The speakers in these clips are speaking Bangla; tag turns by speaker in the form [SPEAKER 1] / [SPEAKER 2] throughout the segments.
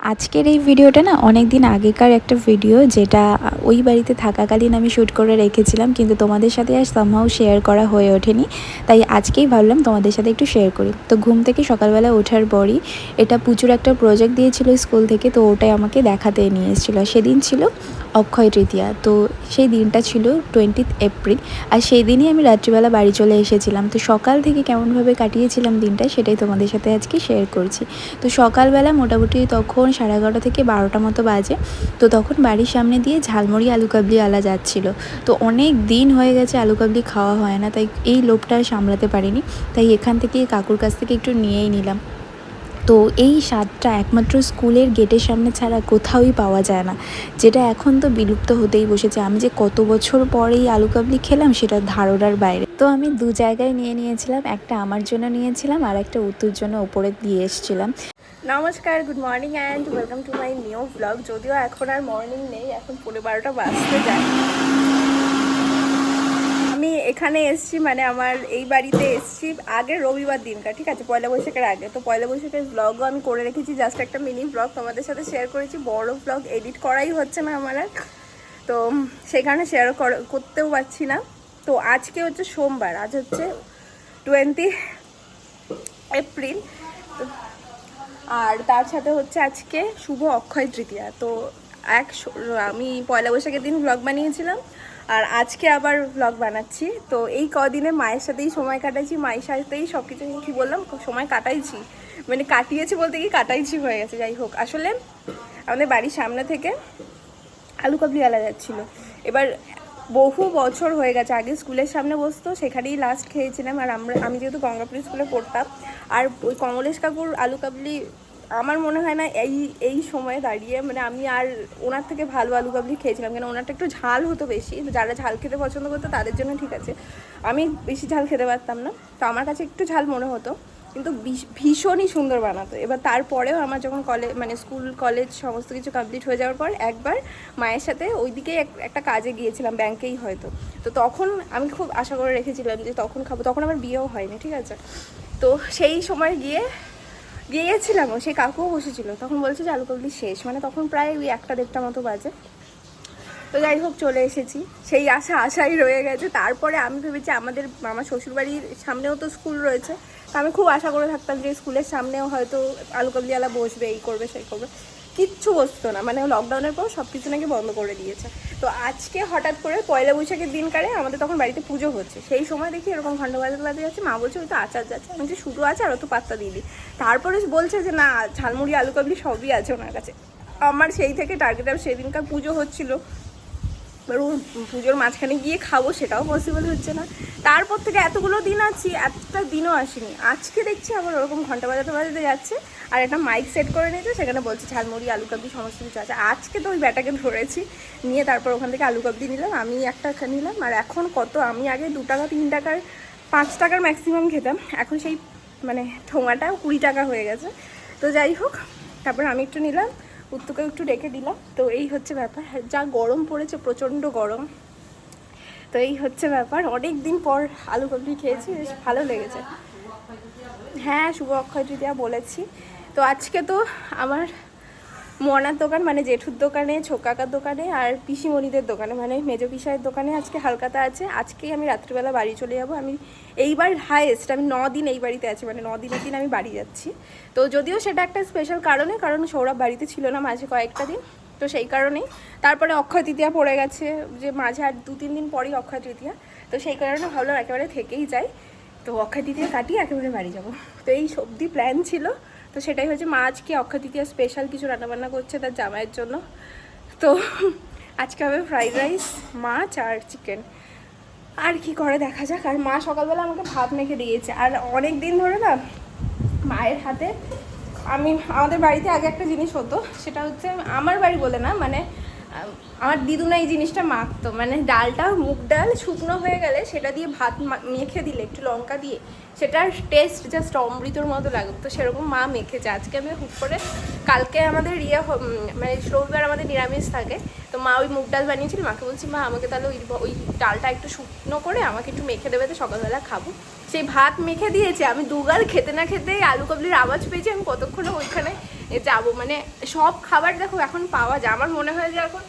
[SPEAKER 1] আজকের এই ভিডিওটা না অনেক দিন আগেকার একটা ভিডিও, যেটা ওই বাড়িতে থাকাকালীন আমি শ্যুট করে রেখেছিলাম, কিন্তু তোমাদের সাথে আর সামহাউ শেয়ার করা হয়ে ওঠেনি। তাই আজকেই ভাবলাম তোমাদের সাথে একটু শেয়ার করি। তো ঘুম থেকে সকালবেলা ওঠার পরই এটা প্রচুর একটা প্রজেক্ট দিয়েছিল স্কুল থেকে, তো ওটাই আমাকে দেখাতে নিয়ে এসেছিলো। সেদিন ছিল অক্ষয় তৃতীয়া, তো সেই দিনটা ছিল 20 এপ্রিল, আর সেই দিনই আমি রাত্রিবেলা বাড়ি চলে এসেছিলাম। তো সকাল থেকে কেমনভাবে কাটিয়েছিলাম দিনটা, সেটাই তোমাদের সাথে আজকে শেয়ার করছি। তো সকালবেলা মোটামুটি তখন 11:30 থেকে 12টা মতো বাজে। তো তখন বাড়ির সামনে দিয়ে ঝালমুড়ি আলু কাবলি আলা যাচ্ছিল। তো অনেক দিন হয়ে গেছে আলু কাবলি খাওয়া হয় না, তাই এই লোভটা সামলাতে পারিনি, তাই এখান থেকে কাকুর কাছ থেকে একটু নিয়েই নিলাম। তো এই স্বাদটা একমাত্র স্কুলের গেটের সামনে ছাড়া কোথাওই পাওয়া যায় না, যেটা এখন তো বিলুপ্ত হতেই বসেছে। আমি যে কত বছর পরে এই আলু কাবলি খেলাম সেটা ধারণার বাইরে। তো আমি দু জায়গায় নিয়েছিলাম, একটা আমার জন্য নিয়েছিলাম আর একটা উত্তর জন্য উপরে দিয়ে এসেছিলাম।
[SPEAKER 2] নমস্কার, good morning and welcome to my new blog. যদিও এখন আর মর্নিং নেই, এখন 12:30 বাজতে যায়। আমি এখানে এসছি, মানে আমার এই বাড়িতে এসছি আগের রবিবার দিনকার, ঠিক আছে, পয়লা বৈশাখের আগে। তো পয়লা বৈশাখের ব্লগও আমি করে রেখেছি, জাস্ট একটা মিনি ব্লগ তোমাদের সাথে শেয়ার করেছি। বড় ব্লগ এডিট করাই হচ্ছে না আমার আর, তো সেই কারণে শেয়ার করতেও পারছি না। তো আজকে হচ্ছে সোমবার, আজ হচ্ছে 20 এপ্রিল। তো আর তার সাথে হচ্ছে আজকে শুভ অক্ষয় তৃতীয়া। তো আমি পয়লা বৈশাখের দিন ব্লগ বানিয়েছিলাম, আর আজকে আবার ব্লগ বানাচ্ছি। তো এই কদিনে মায়ের সাথেই সময় কাটাইছি, মায়ের সাথেই সব কিছু, কী বললাম, সময় কাটাইছি, মানে কাটিয়েছি বলতে কি কাটাইছি হয়ে গেছে। যাই হোক, আসলে আমাদের বাড়ির সামনে থেকে আলু কাবলি আলা যাচ্ছিলো। এবার বহু বছর হয়ে গেছে, আগে স্কুলের সামনে বসতো, সেখানেই লাস্ট খেয়েছিলাম। আর আমি যেহেতু গঙ্গাপুর স্কুলে পড়তাম, আর ওই কমলেশ কাকুর আলু কাবলি আমার মনে হয় না এই সময়ে দাঁড়িয়ে, মানে আমি আর ওনার থেকে ভালো আলু কাবলি খেয়েছিলাম। কেন, ওনারটা একটু ঝাল হতো বেশি, যারা ঝাল খেতে পছন্দ করতো তাদের জন্য ঠিক আছে, আমি বেশি ঝাল খেতে পারতাম না, তো আমার কাছে একটু ঝাল মনে হতো, কিন্তু ভীষণই সুন্দর বানাতো। এবার তারপরেও আমার যখন মানে স্কুল কলেজ সমস্ত কিছু কমপ্লিট হয়ে যাওয়ার পর একবার মায়ের সাথে ওইদিকেই একটা কাজে গিয়েছিলাম, ব্যাংকেই হয়তো। তো তখন আমি খুব আশা করে রেখেছিলাম যে তখন খাবো, তখন আমার বিয়েও হয়নি, ঠিক আছে। তো সেই সময় গিয়েছিলাম, সেই কাকুও বসেছিল, তখন বলছে যে আলু কাবলি শেষ, মানে তখন প্রায় ওই 1-1:30 মতো বাজে। তো যাই হোক, চলে এসেছি, সেই আশাই রয়ে গেছে। তারপরে আমি ভেবেছি আমার শ্বশুরবাড়ির সামনেও তো স্কুল রয়েছে, তো আমি খুব আশা করে থাকতাম যে স্কুলের সামনেও হয়তো আলু কাবলিওয়ালা বসবে, এই করবে সেই করবে, কিচ্ছু বসতো না। মানে লকডাউনের পর সব কিছু নাকি বন্ধ করে দিয়েছে। তো আজকে হঠাৎ করে পয়লা বৈশাখের দিনকারে আমাদের তখন বাড়িতে পুজো হচ্ছে, সেই সময় দেখি এরকম ঘন্টা বাজাতে যাচ্ছে। মা বলছে ওই তো আচার যাচ্ছে, আমি যে শুধু আছে আর অত পাত্তা দিয়ে দিই। তারপরে বলছে যে না, ঝালমুড়ি আলু কাবলি সবই আছে ওনার কাছে। আমার সেই থেকে টার্গেট, আর সেদিনকার পুজো হচ্ছিলো, এবার পুজোর মাঝখানে গিয়ে খাবো সেটাও পসিবল হচ্ছে না। তারপর থেকে এতগুলো দিন আছি, একটা দিনও আসিনি। আজকে দেখছি আবার ওরকম ঘন্টা বাজাতে যাচ্ছে, আর একটা মাইক সেট করে নিয়েছে, সেখানে বলছে ঝালমুড়ি আলু কাবলি সমস্ত কিছু আছে। আজকে তো ওই ব্যাটাকে ধরেছি, নিয়ে তারপর ওখান থেকে আলু কাবলি নিলাম, আমি একটা নিলাম। আর এখন কত, আমি আগে 2 টাকা 3 টাকার 5 টাকার ম্যাক্সিমাম খেতাম, এখন সেই মানে ঠোঙাটা 20 টাকা হয়ে গেছে। তো যাই হোক, তারপর আমি একটু নিলাম, উত্তুকে একটু রেখে দিলাম। তো এই হচ্ছে ব্যাপার, যা গরম পড়েছে, প্রচণ্ড গরম। তো এই হচ্ছে ব্যাপার, অনেক দিন পর আলু কাবলি খেয়েছি, বেশ ভালো লেগেছে। হ্যাঁ, শুভ অক্ষয় তৃতীয়া বলেছি। তো আজকে তো আমার মনার দোকান, মানে জেঠুর দোকানে, ছোকাকার দোকানে, আর পিসিমণিদের দোকানে, মানে মেজো পিসাইয়ের দোকানে আজকে হালকাতা আছে। আজকেই আমি রাত্রিবেলা বাড়ি চলে যাব। আমি এইবার হাইয়েস্ট আমি 9 দিন এই বাড়িতে আছি, মানে 9 দিনের দিন আমি বাড়ি যাচ্ছি। তো যদিও সেটা একটা স্পেশাল কারণে, কারণ সৌরভ বাড়িতে ছিল না মাঝে কয়েকটা দিন, তো সেই কারণেই। তারপরে অক্ষয় তৃতীয়া পড়ে গেছে, যে মাঝে আর 2-3 দিন পরই অক্ষয় তৃতীয়া, তো সেই কারণে ভাবলাম একেবারে থেকেই যাই। তো অক্ষয় তৃতীয়া কাটিয়ে একেবারে বাড়ি যাব, তো এই সবজি প্ল্যান ছিল। তো সেটাই হচ্ছে, মা আজকে অক্ষয় তৃতীয়া স্পেশাল কিছু রান্নাবান্না করছে তার জামাইয়ের জন্য। তো আজকে হবে ফ্রাইড রাইস, মাছ আর চিকেন, আর কি করে দেখা যাক। আর মা সকালবেলা আমাকে ভাত মেখে দিয়েছে, আর অনেক দিন ধরে না মায়ের হাতে আমাদের বাড়িতে আগে একটা জিনিস হতো, সেটা হচ্ছে, আমার বাড়ি বলে না, মানে আমার দিদুনা এই জিনিসটা মাখতো, মানে ডালটা, মুগ ডাল শুকনো হয়ে গেলে সেটা দিয়ে ভাত মেখে দিলে, একটু লঙ্কা দিয়ে সেটার টেস্ট জাস্ট অমৃতর মতো লাগে। তো সেরকম মা মেখেছে। আজকে আমি হুট করে, কালকে আমাদের মানে রবিবার আমাদের নিরামিষ থাকে, তো মা ওই মুগ ডাল বানিয়েছিল। মাকে বলছি মা আমাকে তাহলে ওই ডালটা একটু শুকনো করে আমাকে একটু মেখে দেবে, তো সকালবেলা খাবো। সেই ভাত মেখে দিয়েছে, আমি দুগাল খেতে না খেতেই আলু কাবলির আওয়াজ পেয়েছি। আমি কতক্ষণে ওইখানে যাবো, মানে সব খাবার দেখো এখন পাওয়া যায়। আমার মনে হয় যে এখন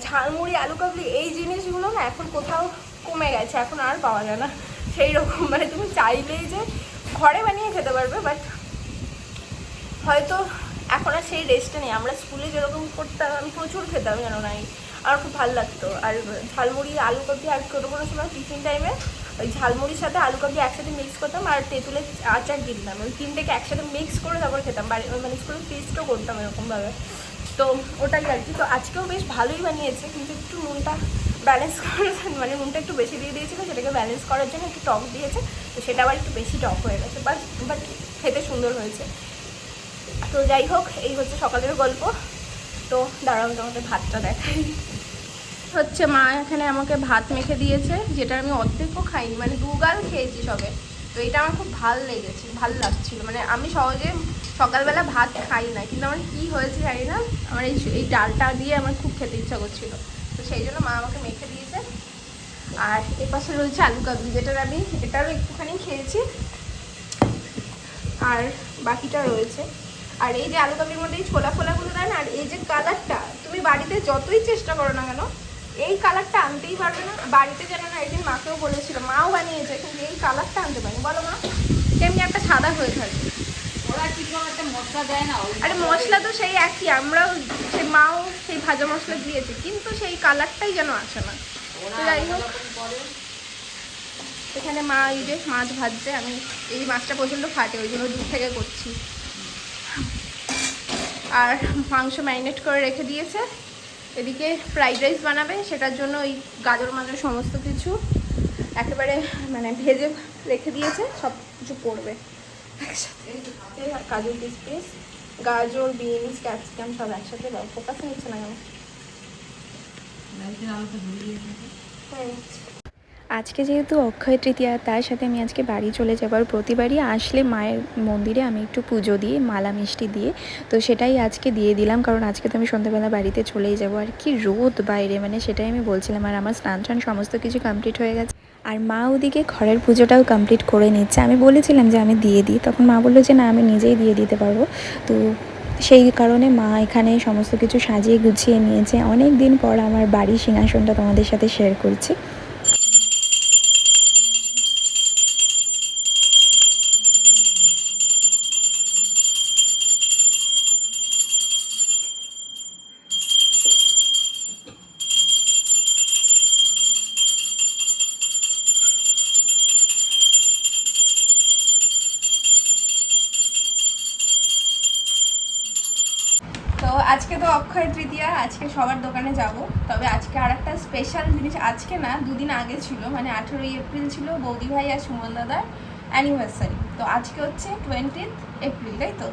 [SPEAKER 2] ঝালমুড়ি আলু কাবলি এই জিনিসগুলো না এখন কোথাও কমে গেছে, এখন আর পাওয়া যায় না সেই রকম। মানে তুমি চাইলেই যে ঘরে বানিয়ে খেতে পারবে, বাট হয়তো এখন আর সেই রেস্টটা নেই। আমরা স্কুলে যেরকম করতাম, আমি প্রচুর খেতাম জানো না, আমার খুব ভালো লাগতো। আর ঝালমুড়ি আলু কাবলি, আর কোনো কোনো সময় টিফিন টাইমে ওই ঝালমুড়ির সাথে আলু কাবলি একসাথে মিক্স করতাম, আর তেঁতুলের আচার দিয়ে দিতাম। ওই তিনটেকে একসাথে মিক্স করে তারপর খেতাম। মানে স্কুলে ফিস্টও করতাম এরকমভাবে। তো ওটাই আর কি। তো আজকেও বেশ ভালোই বানিয়েছে, কিন্তু একটু নুনটা ব্যালেন্স করার, মানে নুনটা একটু বেশি দিয়ে দিয়েছিল, সেটাকে ব্যালেন্স করার জন্য একটু টক দিয়েছে। তো সেটা আবার একটু বেশি টক হয়ে গেছে, বাট খেতে সুন্দর হয়েছে। তো যাই হোক, এই হচ্ছে সকালের গল্প। তো দাঁড়াও তোমাদের ভাতটা দেখাই। হচ্ছে মা এখানে আমাকে ভাত মেখে দিয়েছে, যেটা আমি অর্ধেকও খাইনি, মানে দুগাল খেয়েছি সবে। তো এটা আমার খুব ভালো লাগছিল। মানে আমি সহজে সকালবেলা ভাত খাই না, কিন্তু আমার কী হয়েছে জানি না, আমার এই ডালটা দিয়ে আমার খুব খেতে ইচ্ছা করছিল। তো সেই জন্য মা আমাকে মেখে দিয়েছে। আর এ পাশে রয়েছে আলু কাবলি, যেটার আমি এটারও একটুখানি খেয়েছি, আর বাকিটা রয়েছে। আর এই যে আলু কাবলির মধ্যে এই ছোলা ফোলাগুলো দেয় না, আর এই যে কালারটা, তুমি বাড়িতে যতই চেষ্টা করো না কেন এই কালারটা আনতেই পারবে না। বাড়িতে যেন না, একদিন মাকেও বলেছিল, মাও বানিয়েছে, কিন্তু এই কালারটা আনতে পারেনি। বলো মা, কেমনি একটা সাদা হয়ে থাকে।
[SPEAKER 3] ওরা কিছু একটা মশলা দেয় না?
[SPEAKER 2] আরে মশলা তো সেই একই, আমরাও সেই মাও সেই ভাজা মশলা দিয়েছে, কিন্তু সেই কালারটাই যেন আসে না। যাই হোক, এখানে মা এই যে মাছ ভাজছে, আমি এই মাছটা প্রচণ্ড ফাটে, ওই জন্য দূর থেকে করছি। আর মাংস ম্যারিনেট করে রেখে দিয়েছে। এদিকে ফ্রাইড রাইস বানাবে, সেটার জন্য ওই গাজর মাজর সমস্ত কিছু একেবারে মানে ভেজে রেখে দিয়েছে, সব কিছু পড়বে একসাথে। কাজু কিশমিশ, গাজর, বিনস, ক্যাপসিকাম সব একসাথে দাও। ফোকাসে নিচ্ছে না কেন? হ্যাঁ,
[SPEAKER 1] আজকে যেহেতু অক্ষয় তৃতীয়া, তার সাথে আমি আজকে বাড়ি চলে যাবো। আর প্রতিবারই আসলে মায়ের মন্দিরে আমি একটু পুজো দিয়ে মালা মিষ্টি দিয়ে, তো সেটাই আজকে দিয়ে দিলাম, কারণ আজকে তো আমি সন্ধ্যাবেলা বাড়িতে চলেই যাব। আর কি রোদ বাইরে, মানে সেটাই আমি বলছিলাম। আর আমার স্নান টান সমস্ত কিছু কমপ্লিট হয়ে গেছে, আর মা ওদিকে ঘরের পুজোটাও কমপ্লিট করে নিচ্ছে। আমি বলেছিলাম যে আমি দিয়ে দিই, তখন মা বললো যে না, আমি নিজেই দিয়ে দিতে পারবো। তো সেই কারণে মা এখানে সমস্ত কিছু সাজিয়ে গুছিয়ে নিয়েছে। অনেক দিন পর আমার বাড়ির সিংহাসনটা তোমাদের সাথে শেয়ার করছি।
[SPEAKER 2] তো আজকে তো অক্ষয় তৃতীয়া, আজকে সবার দোকানে যাব। তবে আজকে আর একটা স্পেশাল জিনিস, আজকে না দুদিন আগে ছিল, মানে 18ই এপ্রিল ছিল বৌদি ভাই আর সুমন দাদার অ্যানিভার্সারি। তো আজকে হচ্ছে 20th এপ্রিল, তাই তো?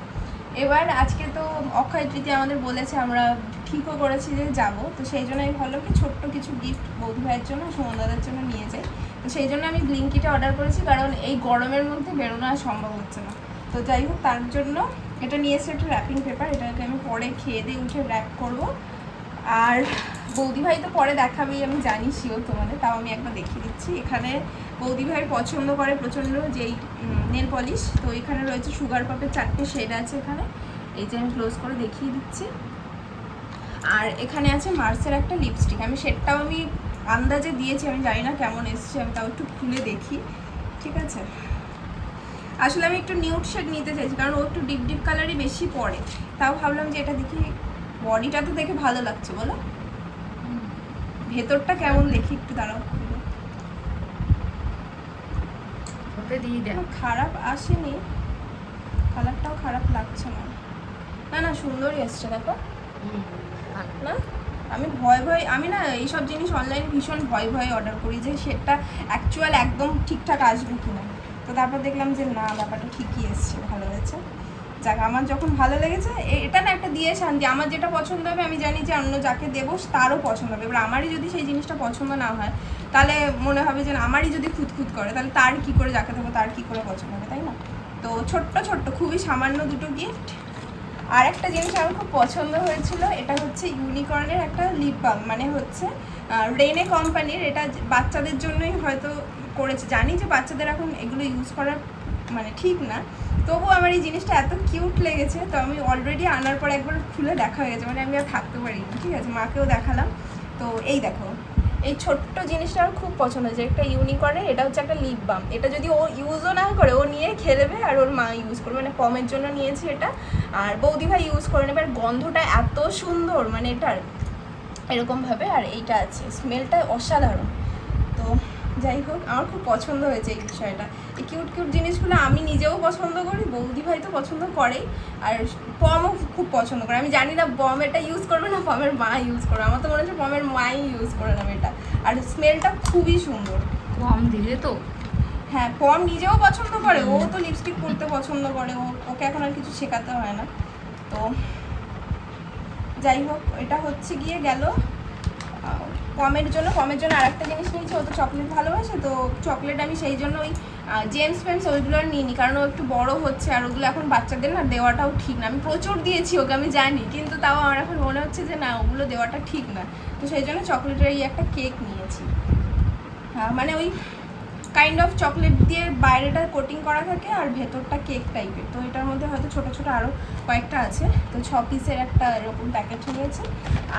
[SPEAKER 2] এবার আজকে তো অক্ষয় তৃতীয়া আমাদের বলেছে, আমরা ঠিকও করেছি যে যাব। তো সেই জন্য আমি ভাবলাম কি ছোট্ট কিছু গিফট বৌদি ভাইয়ের জন্য, সুমন দাদার জন্য নিয়ে যাই। তো সেই জন্য আমি ব্লিঙ্কিটে অর্ডার করেছি, কারণ এই গরমের মধ্যে বেরোনো আর সম্ভব হচ্ছে না। তো যাই হোক, তার জন্য এটা নিয়েছে একটা র্যাপিং পেপার, এটাকে আমি পরে খেয়ে দিয়ে উঠে র্যাপ করবো। আর বৌদি ভাই তো পরে দেখাবেই, আমি জানি শিওর তোমাদের, তাও আমি একবার দেখিয়ে দিচ্ছি। এখানে বৌদি ভাই পছন্দ করে প্রচণ্ড যেই নেল পলিশ, তো এখানে রয়েছে সুগার পাপের 4টে শেড আছে এখানে, এই যে আমি ক্লোজ করে দেখিয়ে দিচ্ছি। আর এখানে আছে মার্সের একটা লিপস্টিক, আমি শেডটাও আমি আন্দাজে দিয়েছি, আমি জানি না কেমন এসছে, আমি তাও একটু খুলে দেখি, ঠিক আছে? আসলে আমি একটু নিউড শেড নিতে চাইছি, কারণ ও একটু ডিপ ডিপ কালারই বেশি পড়ে। তাও ভাবলাম যে এটা দেখি, বডিটা তো দেখে ভালো লাগছে, বলো ভেতরটা কেমন দেখি, একটু দাঁড়াও খুলে। খারাপ আসেনি, কালারটাও খারাপ লাগছে না, না না সুন্দরই এসছে দেখো না। আমি আমি না এইসব জিনিস অনলাইনে ভীষণ ভয়ে অর্ডার করি, যে সেটা অ্যাকচুয়াল একদম ঠিকঠাক আসবে কিনা। তো তারপর দেখলাম যে না, ব্যাপারটা ঠিকই এসছে, ভালো হয়েছে। যাক, আমার যখন ভালো লেগেছে, এটা না একটা দিয়ে শান্তি। আমার যেটা পছন্দ হবে আমি জানি যে অন্য যাকে দেবো তারও পছন্দ হবে। এবার আমারই যদি সেই জিনিসটা পছন্দ না হয়, তাহলে মনে হবে যে আমারই যদি খুঁতখুত করে তাহলে তার কি করে যাকে দেবো, তার কি করে পছন্দ হবে, তাই না? তো ছোট্ট ছোট্ট খুবই সামান্য দুটো গিফট। আর একটা জিনিস আমার খুব পছন্দ হয়েছিল, এটা হচ্ছে ইউনিকর্নের একটা লিপ বাম, মানে হচ্ছে রেনে কোম্পানির। এটা বাচ্চাদের জন্যই হয়তো করেছে, জানি যে বাচ্চাদের এখন এগুলো ইউজ করা মানে ঠিক না, তবুও আমার এই জিনিসটা এত কিউট লেগেছে। তো আমি অলরেডি আনার পর একবার খুলে দেখা হয়ে গেছে, মানে আমি আর থাকতে পারি না, ঠিক আছে, মাকেও দেখালাম। তো এই দেখো, এই ছোট্ট জিনিসটা আমার খুব পছন্দ হয়েছে, একটা ইউনিকর্নের। এটা হচ্ছে একটা লিপ বাম, এটা যদি ও ইউজও না করে ও নিয়ে খেলবে আর ওর মা ইউজ করবে, মানে পমের জন্য নিয়েছি এটা, আর বৌদি ভাই ইউজ করে নেবে। আর গন্ধটা এত সুন্দর মানে এটার এরকমভাবে, আর এইটা আছে স্মেলটা অসাধারণ। তো যাই হোক, আমার খুব পছন্দ হয়েছে এই বিষয়টা। এই কিউট কিউট জিনিসগুলো আমি নিজেও পছন্দ করি, বৌদি ভাই তো পছন্দ করেই, আর পমও খুব পছন্দ করে। আমি জানি না পম এটা ইউজ করবে না পমের মা ইউজ করবে, আমার তো মনে হচ্ছে পমের মাই ইউজ করে নেবে এটা। আর স্মেলটা খুবই সুন্দর।
[SPEAKER 3] কম দিলে তো
[SPEAKER 2] হ্যাঁ, পম নিজেও পছন্দ করে, ও তো লিপস্টিক পরতে পছন্দ করে, ওকে এখন আর কিছু শেখাতে হয় না। তো যাই হোক, এটা হচ্ছে গিয়ে গেল পমের জন্য আর একটা জিনিস নিয়েছি, ও তো চকলেট ভালোবাসে, তো চকলেট আমি সেই জন্য ওই জেমস পেন্স ওইগুলো আর নিইনি, কারণ ও একটু বড় হচ্ছে আর ওগুলো এখন বাচ্চাদের না দেওয়াটাও ঠিক না। আমি প্রচুর দিয়েছি ওকে, আমি জানি, কিন্তু তাও আমার এখন মনে হচ্ছে যে না, ওগুলো দেওয়াটা ঠিক না। তো সেই জন্য চকলেটের এই একটা কেক নিয়েছি, মানে ওই কাইন্ড অফ চকলেট দিয়ে বাইরেটা কোটিং করা থাকে আর ভেতরটা কেক টাইপের। তো এটার মধ্যে হয়তো ছোটো ছোটো আরও কয়েকটা আছে, তো 6 পিসের একটা এরকম প্যাকেট নিয়েছে।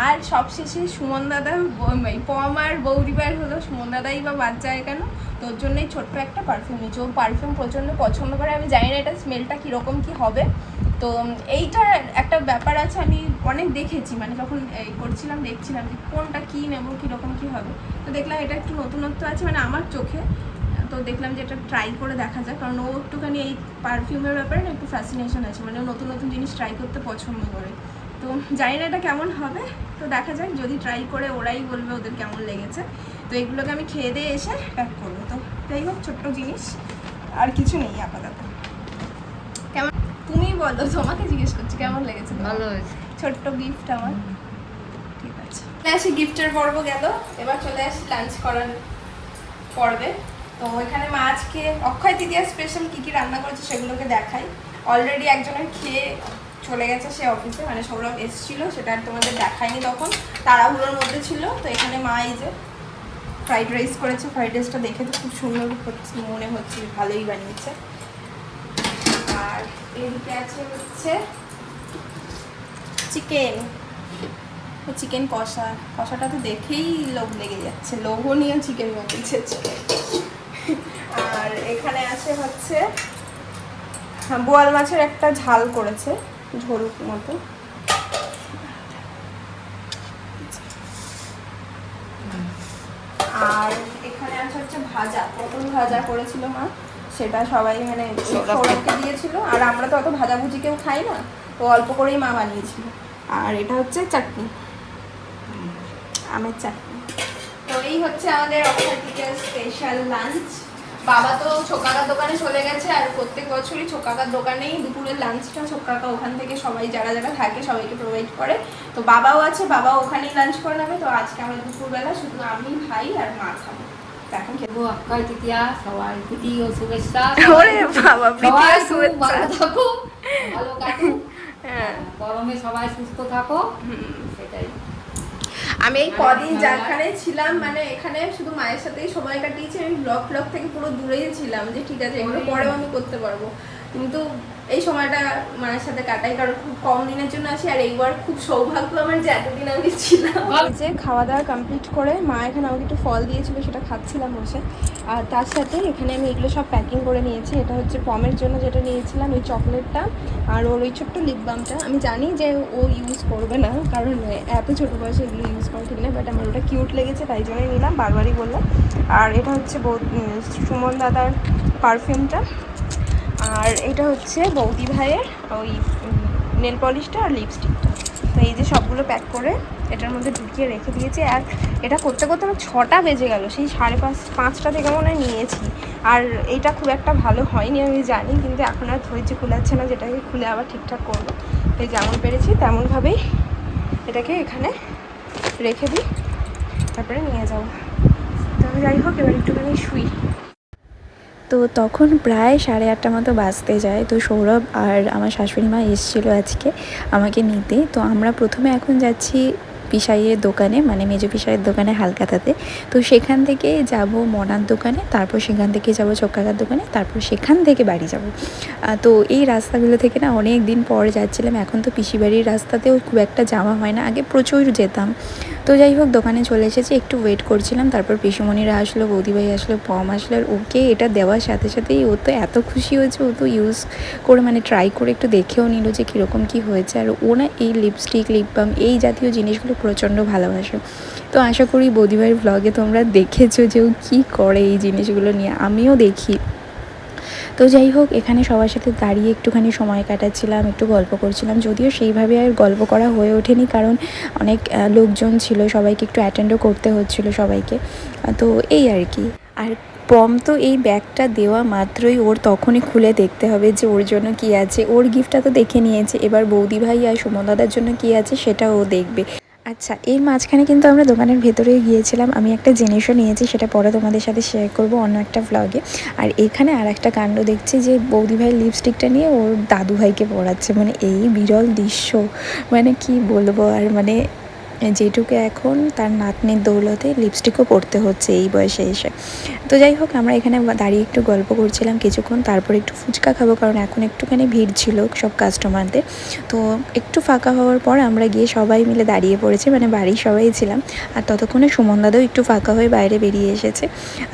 [SPEAKER 2] আর সবশেষে সুমন দাদা, পম আর বৌদিবার হলো, সুমন দাদাই বা বাদ যায় কেন, তোর জন্যই ছোট্ট একটা পারফিউম নিয়েছে। ও পারফিউম প্রচণ্ড পছন্দ করে, আমি জানি না এটা স্মেলটা কীরকম কী হবে। তো এইটার একটা ব্যাপার আছে, আমি অনেক দেখেছি, মানে যখন এই করছিলাম দেখছিলাম যে কোনটা কী নেবো, কীরকম কী হবে। তো দেখলাম এটা একটু নতুনত্ব আছে মানে আমার চোখে, তো দেখলাম যে এটা ট্রাই করে দেখা যায়, কারণ ও একটুখানি এই পারফিউমের ব্যাপারে না একটু ফ্যাসিনেশন আছে, মানে ও নতুন নতুন জিনিস ট্রাই করতে পছন্দ করে। তো জানি না এটা কেমন হবে, তো দেখা যাক, যদি ট্রাই করে ওরাই বলবে ওদের কেমন লেগেছে। তো এগুলোকে আমি খেয়ে দিয়ে এসে প্যাক করবো। তো যাই হোক, ছোট্ট জিনিস, আর কিছু নেই আপাতত। কেমন তুমি বলো, তোমাকে জিজ্ঞেস করছি কেমন লেগেছে?
[SPEAKER 3] ভালো হয়েছে।
[SPEAKER 2] ছোট্ট গিফট আমার, ঠিক আছে। আসি গিফটের পর্ব গেল, এবার চলে আসি লাঞ্চ করার পর্বে। তো এখানে মা আজকে অক্ষয় তৃতীয়া স্পেশাল কী কী রান্না করেছে সেগুলোকে দেখাই। অলরেডি একজনের খেয়ে চলে গেছে সে অফিসে, মানে সৌরভ এসেছিলো, সেটা আর তোমাদের দেখায়নি, তখন তাড়াহুড়োর মধ্যে ছিল। তো এখানে মা এই যে ফ্রাইড রাইস করেছে, ফ্রাইড রাইসটা দেখে তো খুব সুন্দর মনে হচ্ছে, ভালোই বানিয়েছে। আর এদিকে আছে হচ্ছে চিকেন কষাটা তো দেখেই লোভ লেগে যাচ্ছে, লোভনীয় চিকেন বানিয়েছে। আর এখানে আছে হচ্ছে বোয়াল মাছের একটা ঝাল করেছে, ঝোল মতো। আর এখানে আছে হচ্ছে পটল ভাজা করেছিল মা, সেটা সবাই মানে সৌরভকে দিয়েছিল। আর আমরা তো অত ভাজাভুজি কেউ খাই না, তো অল্প করেই মা বানিয়েছিল। আর এটা হচ্ছে চাটনি, আমের চাটনি। তো এই হচ্ছে আমাদের অক্ষয় তৃতীয়ার স্পেশাল লাঞ্চ। বাবা তো ছোকাকার দোকানে চলে গেছে, আর প্রত্যেক বছরই ছোকাকার দোকানেই দুপুরের লাঞ্চটা ছোকাকা ওখান থেকে সবাই যারা যারা থাকে সবাইকে প্রোভাইড করে। তো বাবাও আছে, বাবাও ওখানেই লাঞ্চ করে নেবে। তো আজকে আমরা দুপুরবেলা শুধু আমি, ভাই আর মা খাবো। এখন
[SPEAKER 3] খেবো অক্ষয় তৃতীয়া, সবাই প্রীতি ও শুভেচ্ছা।
[SPEAKER 2] ওরে বাবা, প্রীতি ও শুভেচ্ছা।
[SPEAKER 3] ভালো থাকো, ভালো কাটুক, গরমে সবাই সুস্থ থাকো, সেটাই।
[SPEAKER 2] আমি এই কদিন যেখানে ছিলাম, মানে এখানে শুধু মায়ের সাথেই সময় কাটিয়েছি। আমি ব্লগ থেকে পুরো দূরেই ছিলাম, যে ঠিক আছে এগুলো পরেও আমি করতে পারবো, কিন্তু এই সময়টা মায়ের সাথে কাটাই, কারণ খুব কম দিনের জন্য আসি। আর এইবার খুব সৌভাগ্য আমার যে এতদিন আমি ছিলাম। যে খাওয়া দাওয়া কমপ্লিট করে মা এখানে আমাকে একটু ফল দিয়েছিল, সেটা খাচ্ছিলাম বসে। আর তার সাথে এখানে আমি এগুলো সব প্যাকিং করে নিয়েছি। এটা হচ্ছে পমের জন্য যেটা নিয়েছিলাম, ওই চকলেটটা, আর ওর ওই ছোট্ট লিপ বামটা। আমি জানি যে ও ইউজ করবে না, কারণ এত ছোটো বয়সে এগুলো ইউজ করা ঠিক না, বাট আমার ওটা কিউট লেগেছে তাই জন্যই নিলাম, বারবারই বললাম। আর এটা হচ্ছে সুমন দাদার পারফিউমটা, আর এটা হচ্ছে বৌদি ভাইয়ের ওই নেল পলিশটা আর লিপস্টিকটা। তো এই যে সবগুলো প্যাক করে এটার মধ্যে ঢুকিয়ে রেখে দিয়েছি। আর এটা করতে করতে আমার 6টা বেজে গেল, সেই 5:30 থেকে মনে হয় নিয়েছি। আর এটা খুব একটা ভালো হয়নি আমি জানি, কিন্তু এখন আর ধৈর্য কুলাচ্ছে না, যেটাকে খুলে আবার ঠিকঠাক করবো। এই যেমন পেরেছি তেমনভাবেই এটাকে এখানে রেখে দিই, তারপরে নিয়ে যাবো। তো যাই হোক এবার একটুখানি শুই।
[SPEAKER 1] তো তখন প্রায় 8:30 মতো বাজতে যায়। তো সৌরভ আর আমার শাশুড়ি মা এসেছিলো আজকে আমাকে নিতে। তো আমরা প্রথমে এখন যাচ্ছি পিসাইয়ের দোকানে, মানে মেজো পিসাইয়ের দোকানে হালকাতাতে। তো সেখান থেকে যাব মনার দোকানে, তারপর সেখান থেকে যাব চোখকাকার দোকানে, তারপর সেখান থেকে বাড়ি যাব। তো এই রাস্তাগুলো থেকে না অনেক দিন পর যাচ্ছিলাম। এখন তো পিসিবাড়ির রাস্তাতেও খুব একটা যাওয়া হয় না, আগে প্রচুর যেতাম। তো যাই হোক দোকানে চলে এসেছি, একটু ওয়েট করছিলাম। তারপর পিসুমণিরা আসলো, বৌদিভাই আসলো, পম আসলো। আর ওকে এটা দেওয়ার সাথে সাথেই ও তো এত খুশি হয়েছে, ও তো ইউজ করে মানে ট্রাই করে একটু দেখেও নিল যে কীরকম কী হয়েছে। আর ও না এই লিপস্টিক, লিপ বাম এই জাতীয় জিনিসগুলো প্রচণ্ড ভালোবাসে। তো আশা করি বৌদিভাইয়ের ব্লগে তোমরা দেখেছো যে ও কী করে এই জিনিসগুলো নিয়ে, আমিও দেখি। তো যাই হোক এখানে সবার সাথে দাঁড়িয়ে একটুখানি সময় কাটাচ্ছিলাম, একটু গল্প করছিলাম। যদিও সেইভাবে আর গল্প করা হয়ে ওঠেনি, কারণ অনেক লোকজন ছিল, সবাইকে একটু অ্যাটেন্ডও করতে হচ্ছিল সবাইকে। তো এই আর কি। আর পম তো এই ব্যাগটা দেওয়া মাত্রই ওর তখনই খুলে দেখতে হবে যে ওর জন্য কী আছে। ওর গিফটটা তো দেখে নিয়েছে, এবার বৌদি ভাই আর সুমন দাদার জন্য কী আছে সেটা ও দেখবে। আচ্ছা, এর মাঝখানে কিন্তু আমরা দোকানের ভেতরে গিয়েছিলাম। আমি একটা জিনিসও নিয়েছি, সেটা পরে তোমাদের সাথে শেয়ার করব অন্য একটা ভ্লগে। আর এখানে আর একটা কাণ্ড দেখছি যে বৌদিভাই লিপস্টিকটা নিয়ে ওর দাদুভাইকে পরাচ্ছে, মানে এই বিরল দৃশ্য, মানে কি বলবো আর, মানে যেটুকু এখন তার নাতনির দৌলতে লিপস্টিকও পরতে হচ্ছে এই বয়সে এসে। তো যাই হোক আমরা এখানে দাঁড়িয়ে একটু গল্প করছিলাম কিছুক্ষণ, তারপর একটু ফুচকা খাবো, কারণ এখন একটুখানি ভিড় ছিল সব কাস্টমারদের। তো একটু ফাঁকা হওয়ার পর আমরা গিয়ে সবাই মিলে দাঁড়িয়ে পড়েছি, মানে বাড়ির সবাই ছিলাম। আর ততক্ষণে সুমন দাদাও একটু ফাঁকা হয়ে বাইরে বেরিয়ে এসেছে।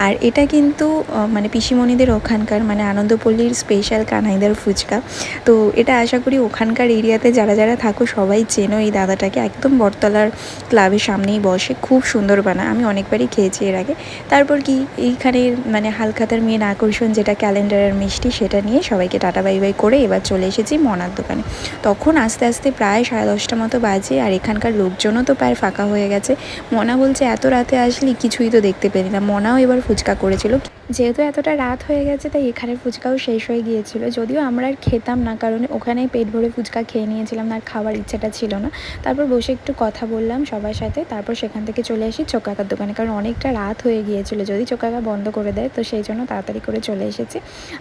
[SPEAKER 1] আর এটা কিন্তু মানে পিসিমণিদের ওখানকার, মানে আনন্দপল্লীর স্পেশাল কানাইদার ফুচকা। তো এটা আশা করি ওখানকার এরিয়াতে যারা যারা থাকো সবাই চেনো এই দাদাটাকে, একদম বটতলার ক্লাবের সামনেই বসে, খুব সুন্দর বানায়, আমি অনেকবারই খেয়েছি এর আগে। তারপর কি এইখানে মানে হালখাতার মেন আকর্ষণ যেটা ক্যালেন্ডারের মিষ্টি, সেটা নিয়ে সবাইকে টাটা বাই বাই করে এবার চলে এসেছি মনার দোকানে। তখন আস্তে আস্তে প্রায় 10:30 মতো বাজে, আর এখানকার লোকজনও তো প্রায় ফাঁকা হয়ে গেছে। মনা বলছে এত রাতে আসলি, কিছুই তো দেখতে পেলি না। মনাও এবার ফুচকা করেছিল, যেহেতু এতটা রাত হয়ে গেছে তাই এখানে ফুচকাও শেষ হয়ে গিয়েছিল। যদিও আমরা আর খেতাম না, কারণ ওখানে পেট ভরে ফুচকা খেয়ে নিয়েছিলাম, আর খাওয়ার ইচ্ছাটা ছিল না। তারপর বসে একটু কথা বললাম সবার সাথে, তারপর সেখান থেকে চলে আসি চোখকাকার দোকানে, কারণ অনেকটা রাত হয়ে গিয়েছিল যদি চোখকাকা বন্ধ করে দেয়, তো সেই জন্য তাড়াতাড়ি করে চলে এসেছি।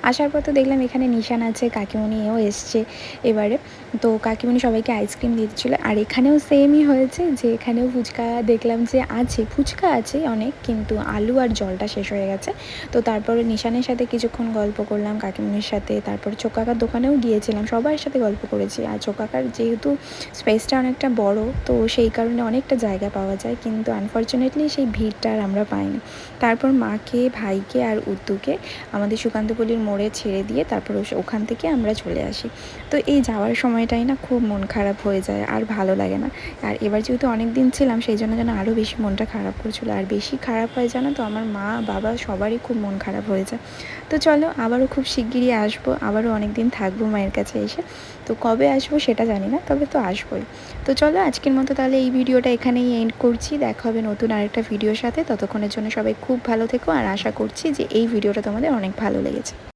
[SPEAKER 1] আসার পর তো দেখলাম এখানে নিশান আছে, কাকিমণিও এসছে এবারে। তো কাকিমণি সবাইকে আইসক্রিম দিচ্ছিল। আর এখানেও সেমই হয়েছে, যে এখানেও ফুচকা দেখলাম যে আছে, ফুচকা আছে অনেক, কিন্তু আলু আর জলটা শেষ হয়ে গেছে। তো তারপরে নিশানের সাথে কিছুক্ষণ গল্প করলাম, কাকিমণির সাথে। তারপর চোখকাকার দোকানেও গিয়েছিলাম, সবার সাথে গল্প করেছি। আর চোখকাকার যেহেতু স্পেসটা অনেকটা বড়, তো সেই কারণে অনেকটা জায়গা পাওয়া যায়, কিন্তু আনফর্চুনেটলি সেই ভিড়টা আর আমরা পাইনি। তারপর মাকে, ভাইকে আর উদ্দুকে আমাদের সুকান্তপল্লীর মোড়ে ছেড়ে দিয়ে তারপর ওখান থেকে আমরা চলে আসি। তো এই যাওয়ার সময়টাই না খুব মন খারাপ হয়ে যায়, আর ভালো লাগে না। আর এবার যেহেতু অনেক দিন ছিলাম, সেই জন্য যেন আরও বেশি মনটা খারাপ করছিলো। আর বেশি খারাপ হয় জানো তো, আমার মা বাবা সবারই খুব মন খারাপ হয়ে যায়। তো চলো আবারও খুব শিগগিরই আসবো, আবারও অনেক দিন থাকবো মায়ের কাছে এসে। তো কবে আসবো সেটা জানি না, তবে তো আসবোই। তো চলো আজকের মতো তাহলে এই ভিডিওটা এখানেই এন্ড করছি। দেখা হবে নতুন আরেকটা ভিডিওর সাথে। ততক্ষণের জন্য সবাই খুব ভালো থেকো, আর আশা করছি যে এই ভিডিওটা তোমাদের অনেক ভালো লেগেছে।